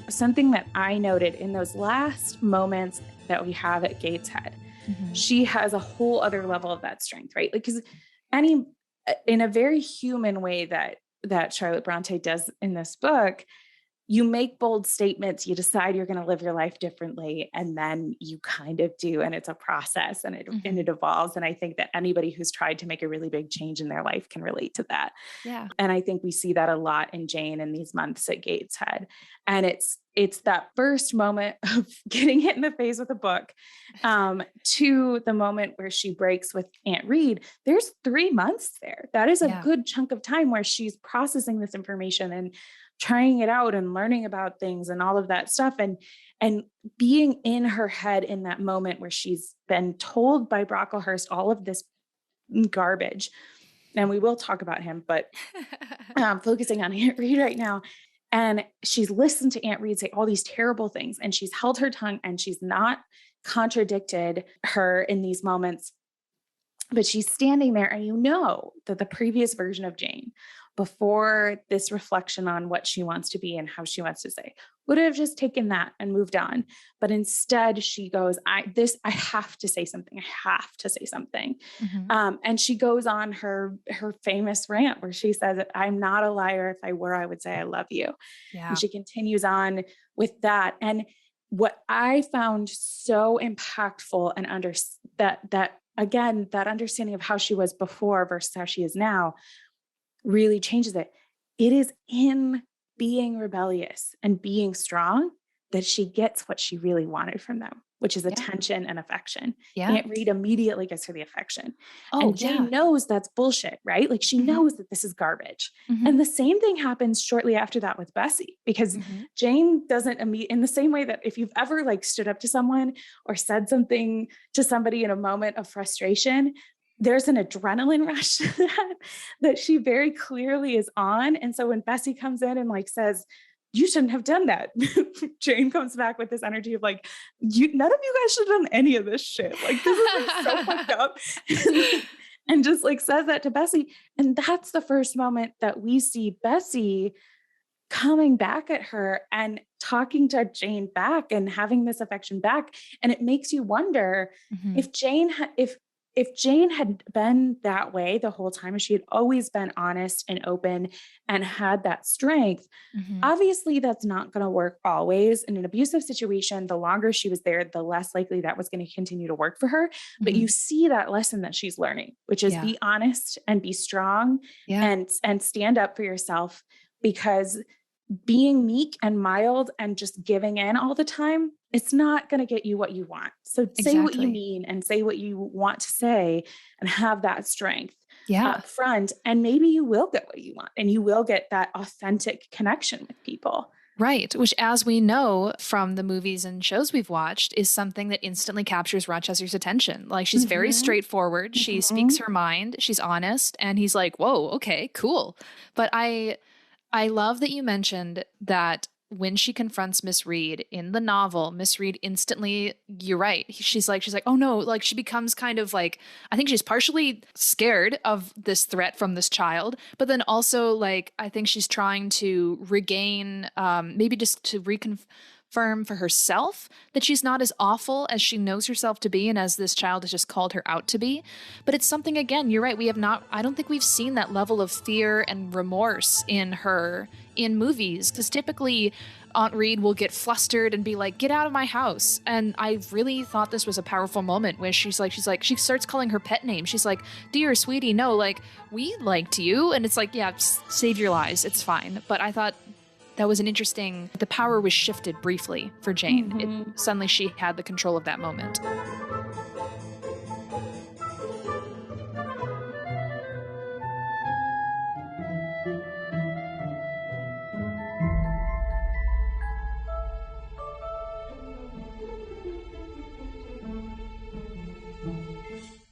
something that I noted in those last moments that we have at Gateshead, she has a whole other level of that strength, right? Like, because in a very human way that Charlotte Bronte does in this book, you make bold statements, you decide you're going to live your life differently, and then you kind of do, and it's a process, and it evolves. And I think that anybody who's tried to make a really big change in their life can relate to that. Yeah. And I think we see that a lot in Jane in these months at Gateshead. And it's that first moment of getting hit in the face with a book, to the moment where she breaks with Aunt Reed. There's 3 months there. That is a good chunk of time where she's processing this information and trying it out and learning about things and all of that stuff. And being in her head in that moment where she's been told by Brocklehurst all of this garbage. And we will talk about him, but focusing on Aunt Reed right now. And she's listened to Aunt Reed say all these terrible things, and she's held her tongue, and she's not contradicted her in these moments. But she's standing there, and you know that the previous version of Jane, before this reflection on what she wants to be and how she wants to say, would have just taken that and moved on. But instead she goes, I have to say something. I have to say something. And she goes on her famous rant where she says, I'm not a liar. If I were, I would say, I love you. Yeah. And she continues on with that. And what I found so impactful and that again, that understanding of how she was before versus how she is now really changes it. It is in being rebellious and being strong that she gets what she really wanted from them, which is attention and affection. Aunt Reed immediately gets her the affection. And Jane knows that's bullshit, right? Like she knows that this is garbage. And the same thing happens shortly after that with Bessie, because Jane doesn't in the same way that if you've ever like stood up to someone or said something to somebody in a moment of frustration, there's an adrenaline rush to that she very clearly is on. And so when Bessie comes in and like says, you shouldn't have done that, Jane comes back with this energy of like, none of you guys should have done any of this shit. Like this is like so fucked up. And just like says that to Bessie. And that's the first moment that we see Bessie coming back at her and talking to Jane back and having this affection back. And it makes you wonder if Jane had been that way the whole time, if she had always been honest and open and had that strength, obviously that's not going to work always. In an abusive situation, the longer she was there, the less likely that was going to continue to work for her. But you see that lesson that she's learning, which is be honest and be strong and stand up for yourself, because being meek and mild and just giving in all the time, it's not going to get you what you want. So say what you mean and say what you want to say and have that strength up front. And maybe you will get what you want and you will get that authentic connection with people. Right. Which, as we know from the movies and shows we've watched, is something that instantly captures Rochester's attention. Like she's very straightforward. She speaks her mind. She's honest. And he's like, whoa, okay, cool. But I love that you mentioned that when she confronts Miss Reed in the novel, Miss Reed instantly, you're right. She's like, oh no, like she becomes kind of like, I think she's partially scared of this threat from this child, but then also like, I think she's trying to regain, maybe just to reconfirm for herself that she's not as awful as she knows herself to be and as this child has just called her out to be. But it's something, again, you're right, I don't think we've seen that level of fear and remorse in her in movies, because typically Aunt Reed will get flustered and be like, get out of my house. And I really thought this was a powerful moment where she starts calling her pet name. She's like, dear sweetie, no, like we liked you. And it's like, yeah, save your lies, it's fine. But I thought that was the power was shifted briefly for Jane. Suddenly she had the control of that moment.